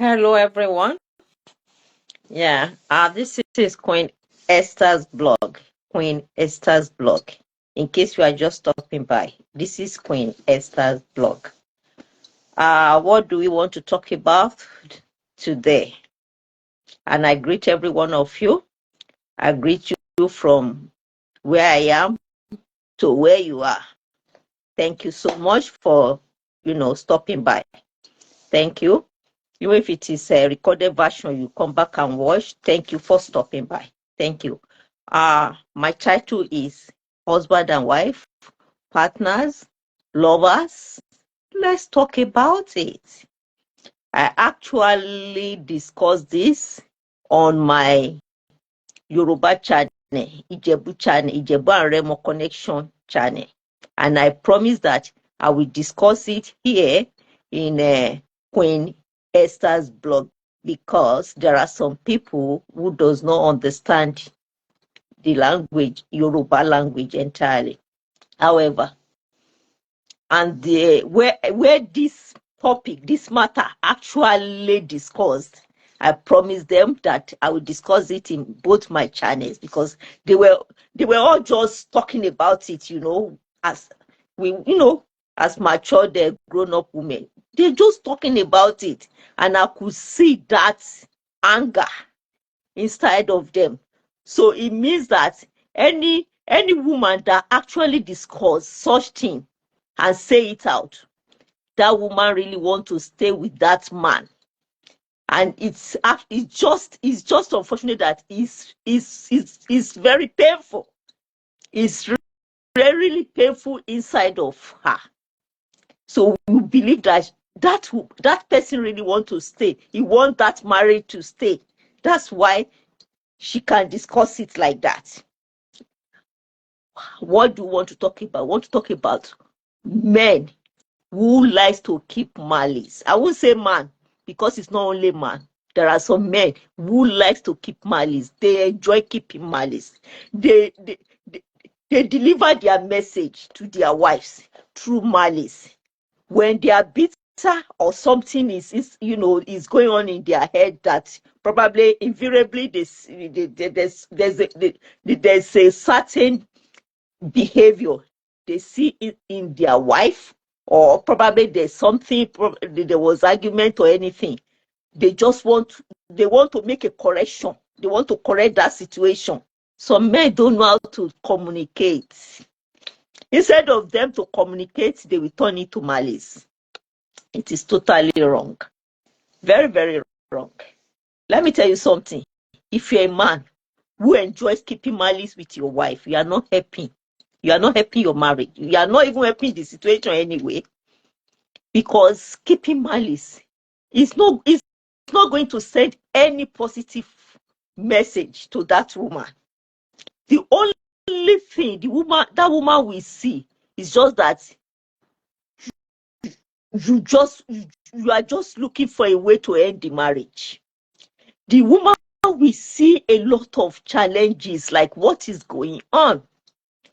Hello, everyone. Yeah, this is Queen Esther's blog. Queen Esther's blog. In case you are just stopping by, this is Queen Esther's blog. What do we want to talk about today? And I greet every one of you. I greet you from where I am to where you are. Thank you so much for, stopping by. Thank you. Even if it is a recorded version, you come back and watch. Thank you for stopping by. Thank you. My title is Husband and Wife, Partners, Lovers. Let's talk about it. I actually discussed this on my Yoruba channel, Ijebu and Remo Connection channel. And I promise that I will discuss it here in Queen Esther's blog, because there are some people who does not understand the language, Yoruba language entirely. However, and where this topic, this matter actually discussed, I promised them that I will discuss it in both my channels, because they were all just talking about it, as we, as mature, grown up women. They're just talking about it, and I could see that anger inside of them. So it means that any woman that actually discuss such thing and say it out, that woman really want to stay with that man. And it's just unfortunate that it's very painful. It's really painful inside of her. So we believe that person really want to stay. He want that marriage to stay. That's why she can discuss it like that. What do you want to talk about? I want to talk about men who likes to keep malice. I won't say man, because it's not only man. There are some men who likes to keep malice. They enjoy keeping malice. They deliver their message to their wives through malice. When they are bitter or something is going on in their head, that probably invariably there's a certain behavior they see in their wife, or probably there's something, there was argument or anything. They want to make a correction. They want to correct that situation. Some men don't know how to communicate. Instead of them to communicate, they will turn it to malice. It is totally wrong. Very, very wrong. Let me tell you something. If you're a man who enjoys keeping malice with your wife, you are not helping. You are not helping your marriage. You are not even helping the situation anyway. Because keeping malice is not going to send any positive message to that woman. The only thing that woman will see is just that you are just looking for a way to end the marriage. The woman will see a lot of challenges, like, what is going on?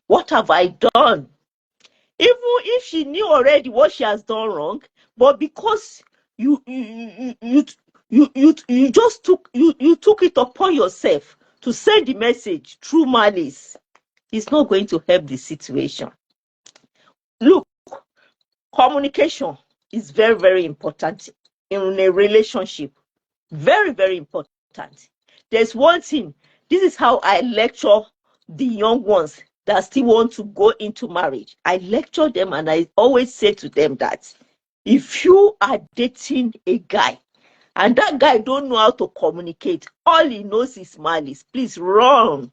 What have I done? Even if she knew already what she has done wrong, but because you just took it upon yourself to send the message through malice, it's not going to help the situation. Look, communication is very, very important in a relationship. Very, very important. There's one thing. This is how I lecture the young ones that still want to go into marriage. I lecture them, and I always say to them that if you are dating a guy and that guy don't know how to communicate, all he knows is malice, please run.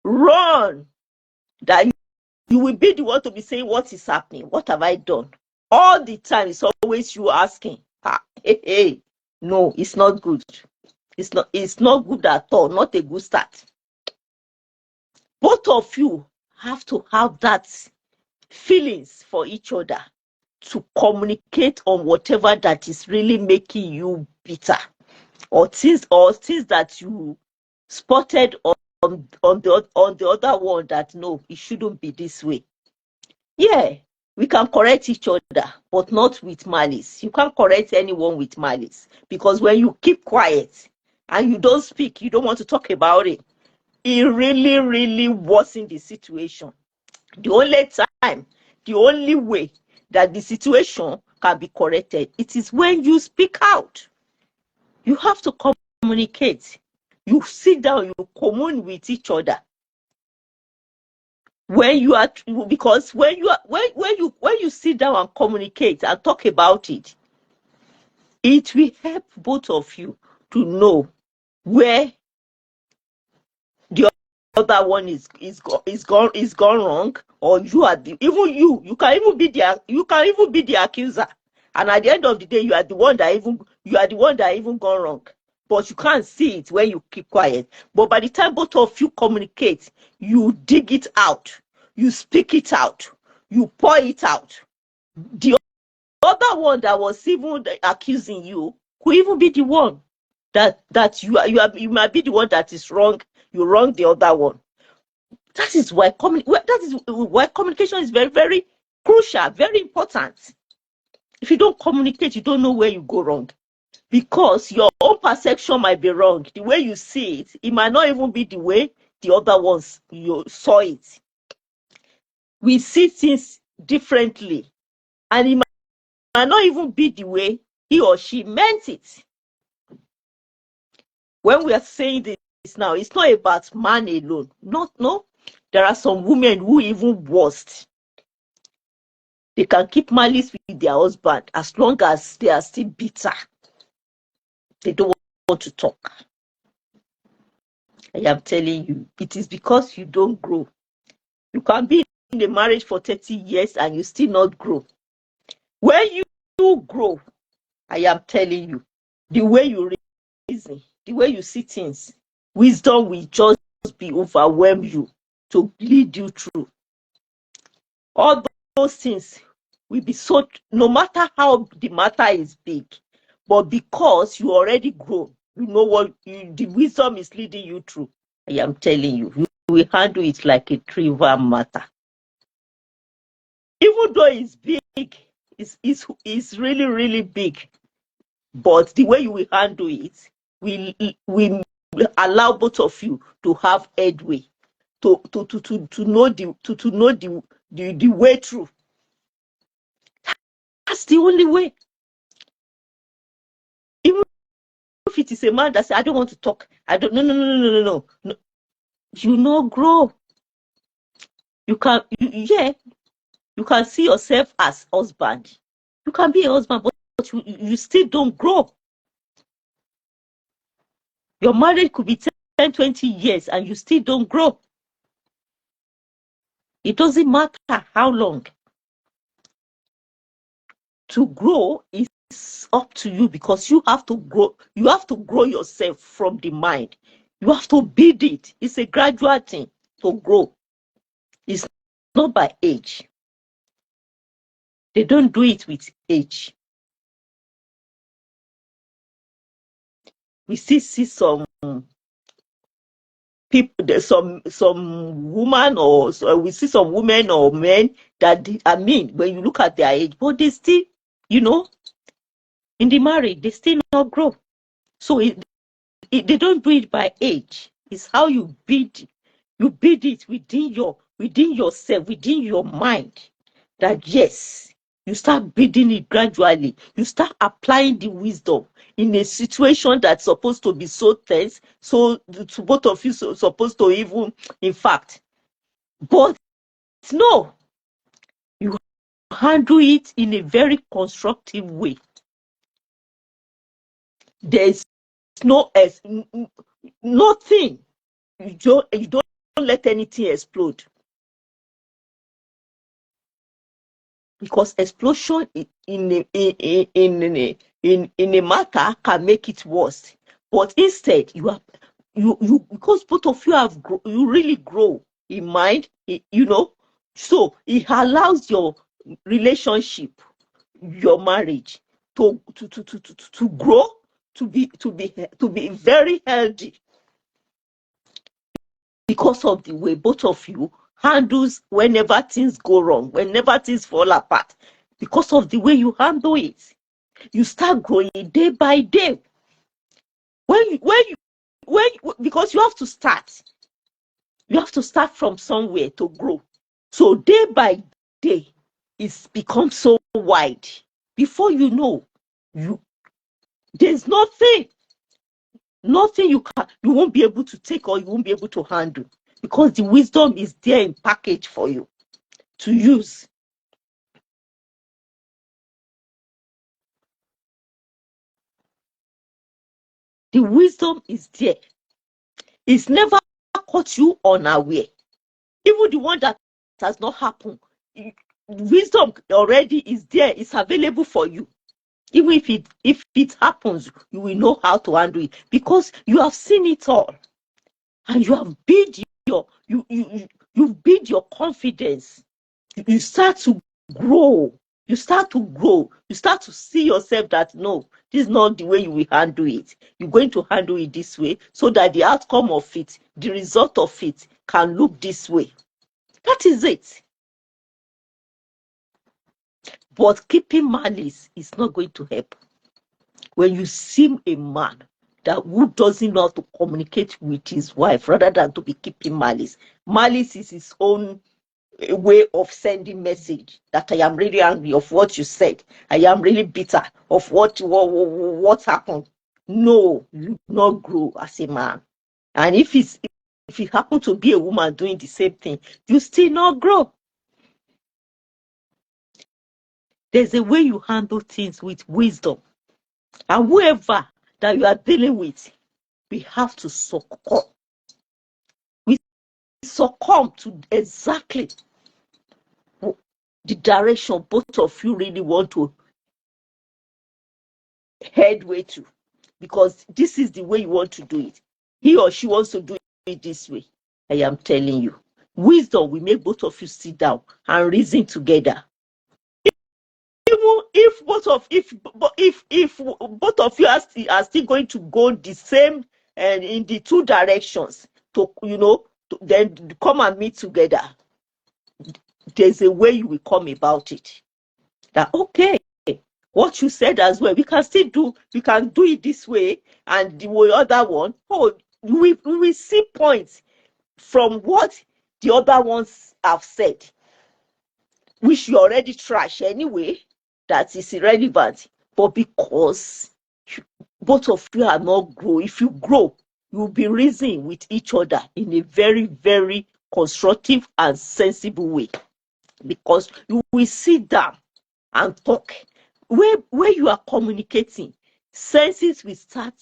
That you will be the one to be saying, what is happening? What have I done? All the time, it's always you asking. Hey. No, it's not good. It's not good at all. Not a good start. Both of you have to have that feelings for each other, to communicate on whatever that is really making you bitter, or things that you spotted on the other one, that no, it shouldn't be this way. Yeah, We can correct each other, but not with malice. You can't correct anyone with malice, because when you keep quiet and you don't speak, you don't want to talk about it, it really, really worsens the situation. The only time, the only way that the situation can be corrected, it is when you speak out. You have to communicate. You sit down, you commune with each other. When you are, because when you sit down and communicate and talk about it, it will help both of you to know where the other one is gone wrong, or you are the, even you can even be the accuser, and at the end of the day you are the one that even gone wrong, but you can't see it when you keep quiet. But by the time both of you communicate, you dig it out, you speak it out, you pour it out. The other one that was even accusing you could even be the one that you might be the one that is wrong. You wrong the other one. That is why communication is very, very crucial, very important. If you don't communicate, you don't know where you go wrong, because your own perception might be wrong. The way you see it, it might not even be the way the other ones you saw it. We see things differently, and it might not even be the way he or she meant it. When we are saying this now, it's not about man alone. No. There are some women who even worst. They can keep malice with their husband as long as they are still bitter. They don't want to talk. I am telling you, it is because you don't grow. You can be in a marriage for 30 years and you still not grow. When you grow, I am telling you, the way you reason, the way you see things, wisdom will just be overwhelm you to lead you through. All those things will be so, no matter how the matter is big, but because you already grow, you know what the wisdom is leading you through. I am telling you, you will handle it like a trivial matter. Even though it's big, it's really, really big, but the way you will handle it will allow both of you to have headway, to know the way through. That's the only way. Even if it is a man that says, I don't want to talk, I don't, no. You know, grow. You can, you can see yourself as husband. You can be a husband, but you still don't grow. Your marriage could be 10, 20 years and you still don't grow. It doesn't matter how long. To grow is up to you, because you have to grow. You have to grow yourself from the mind. You have to build it. It's a gradual thing to grow. It's not by age. They don't do it with age. We still see some people, there's some woman, or so we see some women or men that when you look at their age, but they still, in the marriage, they still not grow. So they don't do it by age. It's how you build it within yourself, within your mind, that yes, you start building it gradually. You start applying the wisdom in a situation that's supposed to be so tense, so to both of you supposed to even, in fact, but no, you handle it in a very constructive way. There's nothing. You don't let anything explode, because explosion in a matter can make it worse. But instead, you because both of you you really grow in mind, so it allows your relationship, your marriage to grow, to be very healthy, because of the way both of you handles whenever things go wrong, whenever things fall apart, because of the way you handle it. You start growing day by day. Because you have to start. You have to start from somewhere to grow. So day by day, it's become so wide. Before you know, there's nothing you won't be able to take or you won't be able to handle, because the wisdom is there in package for you to use. The wisdom is there. It's never caught you unaware. Even the one that has not happened, wisdom already is there. It's available for you. Even if it happens, you will know how to handle it, because you have seen it all, and you have built you've built your confidence. You start to grow. You start to see yourself that no, this is not the way you will handle it. You're going to handle it this way, so that the outcome of it, the result of it, can look this way. That is it. But keeping malice is not going to help. When you see a man who doesn't know how to communicate with his wife, rather than to be keeping malice. Malice is his own way of sending message that I am really angry of what you said. I am really bitter of what happened. No, you not grow as a man. And if it happen to be a woman doing the same thing, you still not grow. There's a way you handle things with wisdom. And whoever that you are dealing with, we have to succumb. We succumb to exactly the direction both of you really want to headway to, because this is the way you want to do it. He or she wants to do it this way. I am telling you, wisdom will make both of you sit down and reason together. Even if both of you are still going to go the same and in the two directions, to then come and meet together, there's a way you will come about it. That okay, what you said as well, we can do it this way, and the other one, we will see points from what the other ones have said, which you already trash anyway, that is irrelevant. But because both of you are not grow, if you grow, you'll be reasoning with each other in a very, very constructive and sensible way, because you will sit down and talk. Where you are communicating, senses will start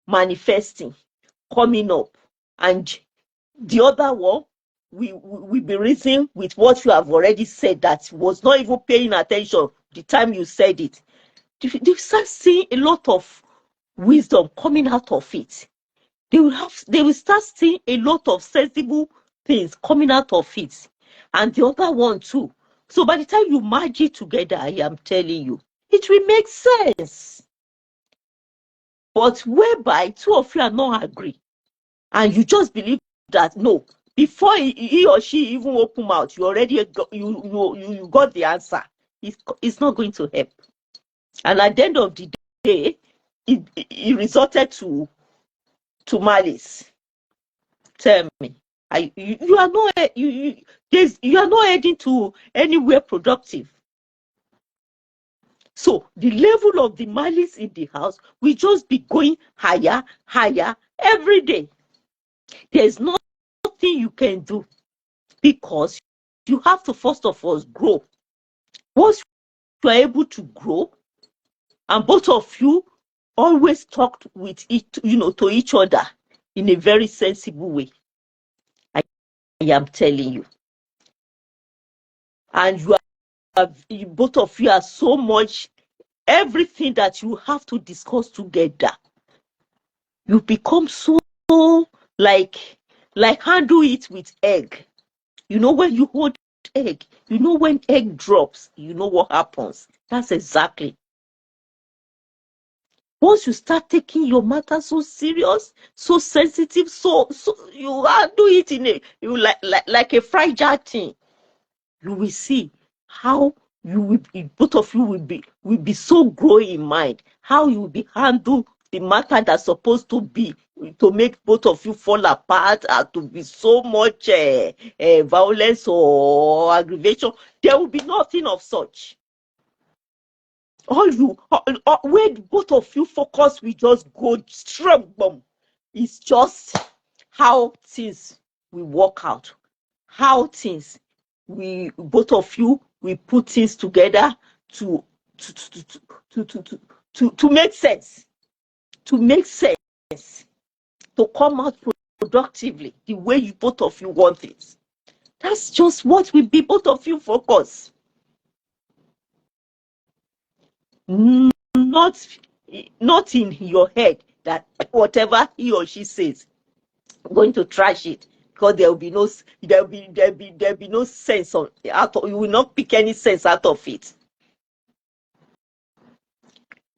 manifesting, coming up, and the other one will be reasoning with what you have already said that was not even paying attention the time you said it. They start seeing a lot of wisdom coming out of it. They will start seeing a lot of sensible things coming out of it, and the other one too. So by the time you merge it together, I am telling you, it will make sense. But whereby two of you are not agree, and you just believe that no, before he or she even open mouth, you already you got the answer. It's not going to help. And at the end of the day, it resulted to malice. Tell me, you are not you are not heading to anywhere productive. So the level of the malice in the house will just be going higher every day. There's nothing you can do, because you have to first of all grow. Once you are able to grow, and both of you always talk with to each other in a very sensible way, I am telling you, and both of you are so much, everything that you have to discuss together, you become so like handle it with egg. When you hold egg, when egg drops, what happens. That's exactly. Once you start taking your matter so serious, so sensitive, so you are do it in a you like a fragile thing, you will see how you will be, both of you will be so growing in mind, how you will be handle the matter that's supposed to be to make both of you fall apart and to be so much violence or aggravation. There will be nothing of such. Where both of you focus will just go straight bomb. It's just how things will work out, how things we both of you we put things together to to to to to make sense, to make sense, to come out productively the way you both of you want it. That's just what will be both of you focus. Not in your head that whatever he or she says, I'm going to trash it, because there will be no sense of out of, you will not pick any sense out of it.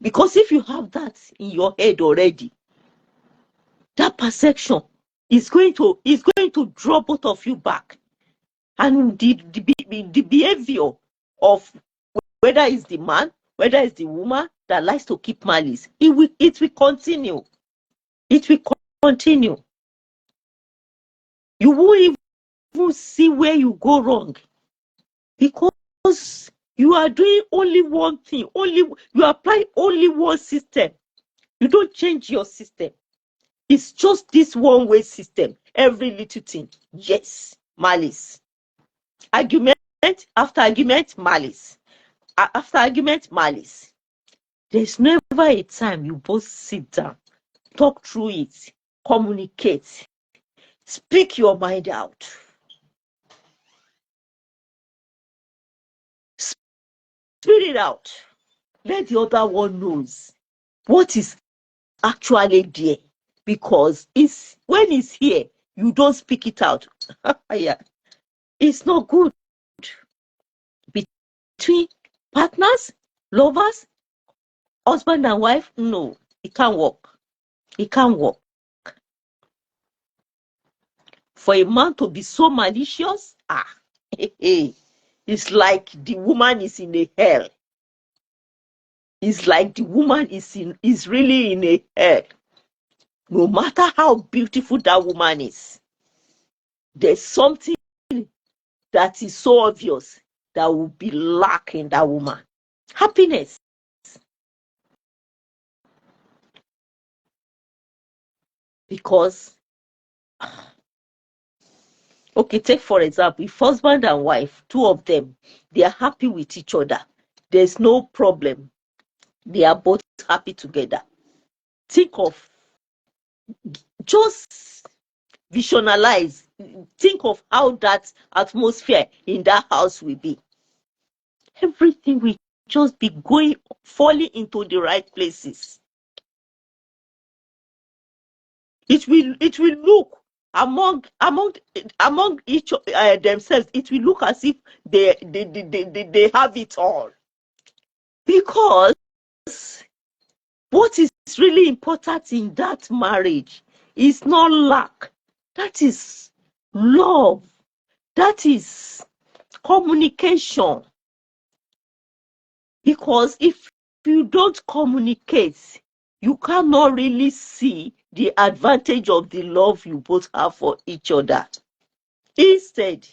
Because if you have that in your head already, that perception is going to draw both of you back. And the behavior of whether it's the man, whether it's the woman that likes to keep malice, it will continue. It will continue. You won't even see where you go wrong, because you are doing only one thing, you apply only one system. You don't change your system. It's just this one-way system. Every little thing, yes, malice. Argument after argument, malice. After argument, malice. There's never a time you both sit down, talk through it, communicate, speak your mind out. Spit it out. Let the other one knows what is actually there. Because when it's here, you don't speak it out. Yeah. It's not good. Between partners, lovers, husband and wife, no, it can't work. It can't work. For a man to be so malicious, it's like the woman is in a hell. It's like the woman is really in a hell. No matter how beautiful that woman is, there's something that is so obvious that will be lacking that woman. Happiness. Because, okay, take for example, if husband and wife, two of them, they are happy with each other, there's no problem. They are both happy together. Just visualize, think of how that atmosphere in that house will be. Everything will just be falling into the right places. It will look among each themselves. It will look as if they have it all. Because what is really important in that marriage is not lack. That is love. That is communication. Because if you don't communicate, you cannot really see the advantage of the love you both have for each other. Instead,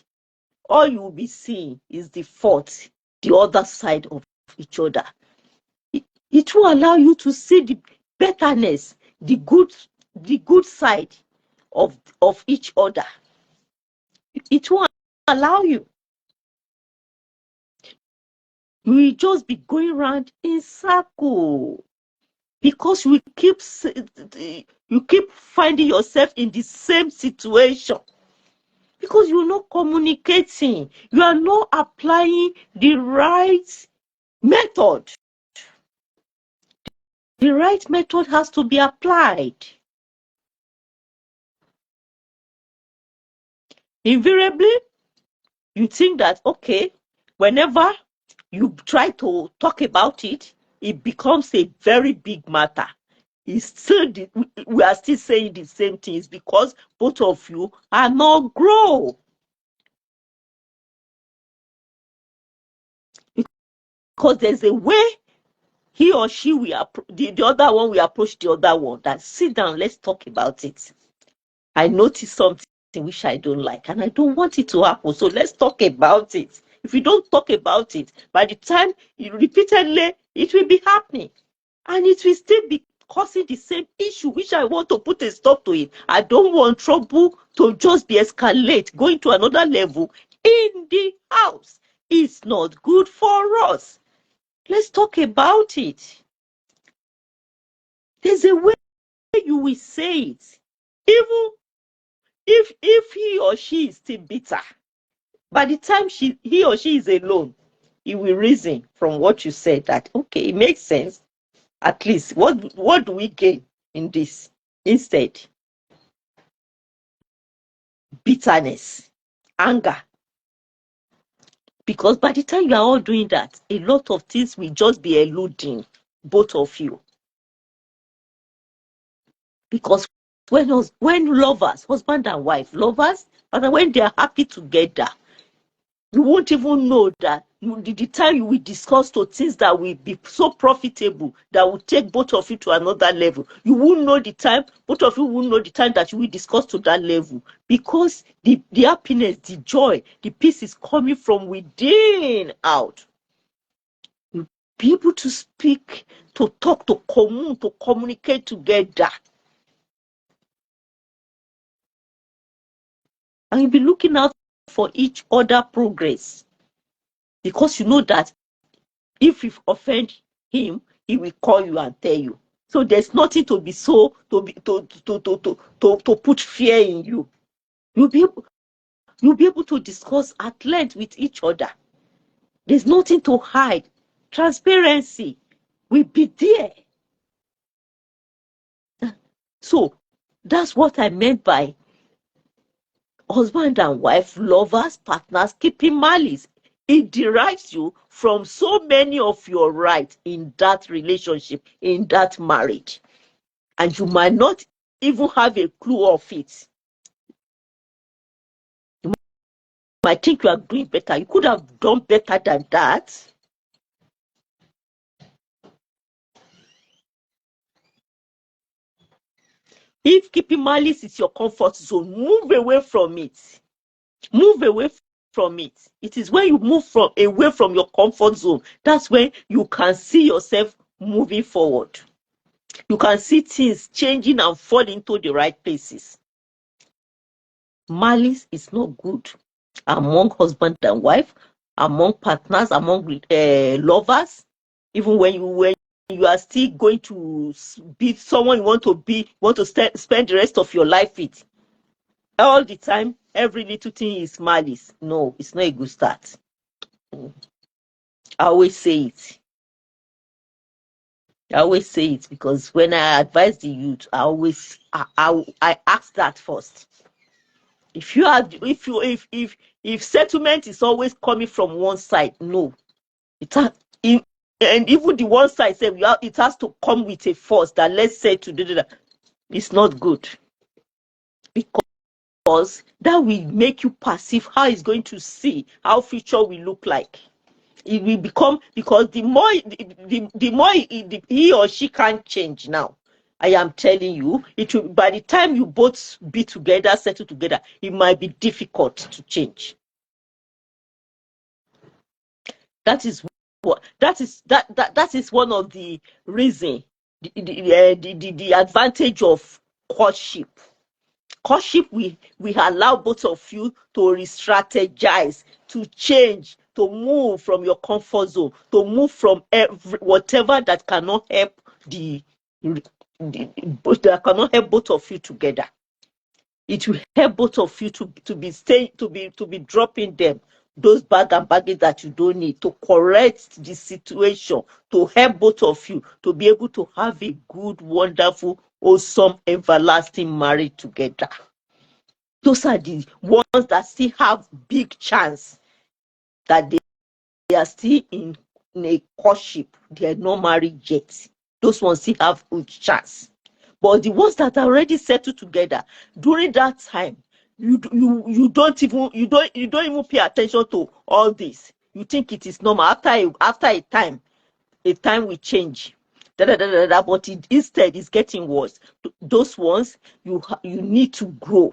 all you will be seeing is the fault, the other side of each other. It will allow you to see the betterness, the good side of each other. It will allow you. You will just be going around in circle, because you keep finding yourself in the same situation, because you're not communicating. You are not applying the right method. The right method has to be applied. Invariably, you think that, okay, whenever you try to talk about it, it becomes a very big matter. is still we are still saying the same things because both of you are not grow. Because there's a way he or she will the other one will approach the other one. That sit down, let's talk about it. I noticed something which I don't like, and I don't want it to happen. So let's talk about it. If you don't talk about it, by the time you repeatedly, it will be happening. And it will still be causing the same issue, which I want to put a stop to it. I don't want trouble to just be escalate, going to another level in the house. It's not good for us. Let's talk about it. There's a way you will say it. Even if he or she is still bitter, by the time he or she is alone, he will reason from what you said that, okay, it makes sense. At least, what do we gain in this? Instead, bitterness, anger. Because by the time you are all doing that, a lot of things will just be eluding both of you. Because when lovers, husband and wife, lovers, and when they are happy together, you won't even know that the time you will discuss to things that will be so profitable that will take both of you to another level. You won't know the time, both of you won't know the time that you will discuss to that level, because the happiness, the joy, the peace is coming from within out. You'll be able to speak, to talk, to communicate together. And you'll be looking out for each other progress, because you know that if you offend him, he will call you and tell you. So there's nothing to be so to put fear in you. You'll be able to discuss at length with each other. There's nothing to hide. Transparency will be there. So that's what I meant by husband and wife, lovers, partners, keeping malice. It derives you from so many of your rights in that relationship, in that marriage. And you might not even have a clue of it. You might think you are doing better. You could have done better than that. If keeping malice is your comfort zone, move away from it. Move away from it. It is when you move away from your comfort zone, that's when you can see yourself moving forward. You can see things changing and falling into the right places. Malice is not good among husband and wife, among partners, among lovers. Even when you are still going to be someone you want to spend the rest of your life with, all the time, every little thing is malice. No, it's not a good start. I always say it. I always say it because when I advise the youth, I ask that first. If settlement is always coming from one side, no, and even the one side said it has to come with a force that let's say to do that. It's not good, because that will make you perceive how it's going to see how future will look like. It will become, because the more he or she can't change now. I am telling you, it will, by the time you both be together, settle together, it might be difficult to change. That is one of the reason, the advantage of courtship. Courtship, we allow both of you to re-strategize, to change, to move from your comfort zone, to move from whatever that cannot help that cannot help both of you together. It will help both of you to be dropping them, those bag and baggage that you don't need, to correct the situation, to help both of you to be able to have a good, wonderful, awesome, everlasting marriage together. Those are the ones that still have big chance that they are still in a courtship. They are not married yet. Those ones still have good chance. But the ones that are already settled together, during that time, you don't even pay attention to all this. You think it is normal. After a time will change. But instead it's getting worse. Those ones, you need to grow.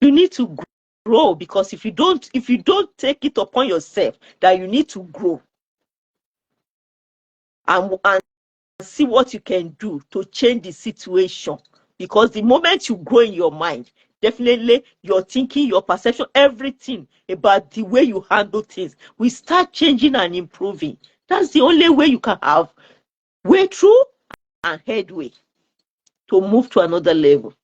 You need to grow, because if you don't take it upon yourself that you need to grow and see what you can do to change the situation, because the moment you grow in your mind, definitely your thinking, your perception, everything about the way you handle things will start changing and improving. That's the only way you can have way through and headway to move to another level.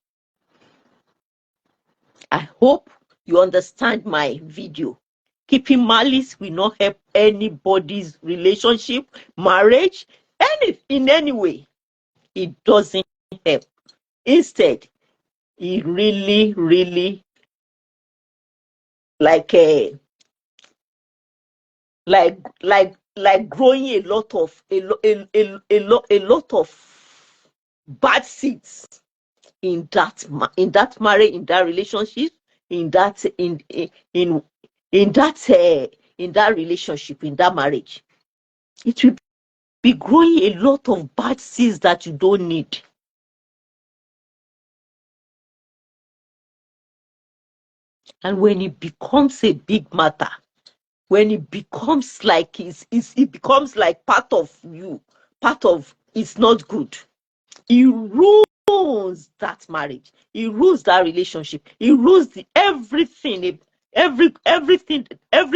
I hope you understand my video. Keeping malice will not help anybody's relationship, marriage, in any way. It doesn't help. Instead, it really like growing a lot of bad seeds in that marriage, in that relationship, in that relationship, in that marriage. It will be growing a lot of bad seeds that you don't need. And when it becomes a big matter, when it becomes like it becomes like part of you, part of it's not good. It ruins that marriage. It ruins that relationship. It ruins everything, every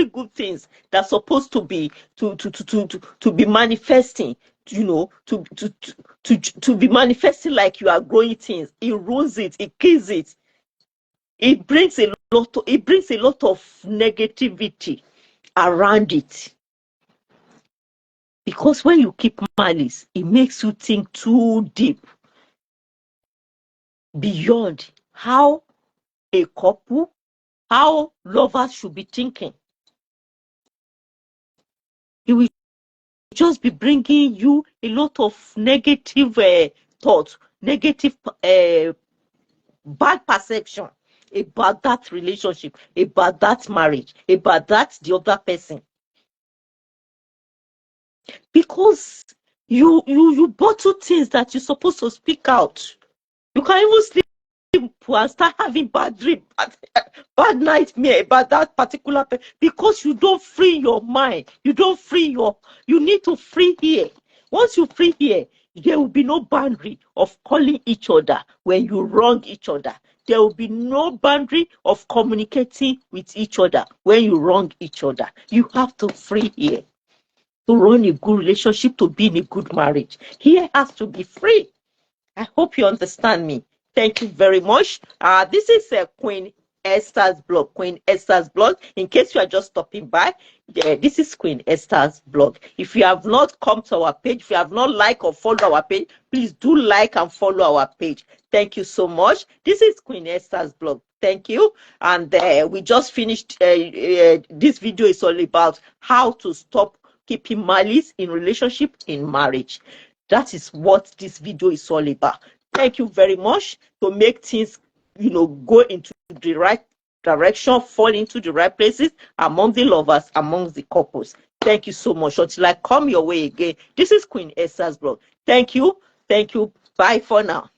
good things that's supposed to be to be manifesting. To be manifesting like you are growing things. It ruins it. It kills it. It brings a lot of negativity around it. Because when you keep malice, it makes you think too deep beyond how a couple, how lovers should be thinking. It will just be bringing you a lot of negative thoughts, negative bad perception about that relationship, about that marriage, about the other person. Because you bottle things that you're supposed to speak out. You can even sleep and start having bad dream, bad nightmare about that particular person, because you don't free your mind. You need to free here. Once you free here, there will be no boundary of calling each other when you wrong each other. There will be no boundary of communicating with each other when you wrong each other. You have to free here to run a good relationship, to be in a good marriage. Here has to be free. I hope you understand me. Thank you very much. This is Queen Esther's blog. Queen Esther's blog. In case you are just stopping by, this is Queen Esther's blog. If you have not come to our page, if you have not liked or followed our page, please do like and follow our page. Thank you so much. This is Queen Esther's blog. Thank you. And we just finished. This video is all about how to stop keeping malice in relationship, in marriage. That is what this video is all about. Thank you very much. To make things, go into the right direction, fall into the right places among the lovers, among the couples. Thank you so much. Until I come your way again, this is Queen Esther's blog. Thank you. Thank you. Bye for now.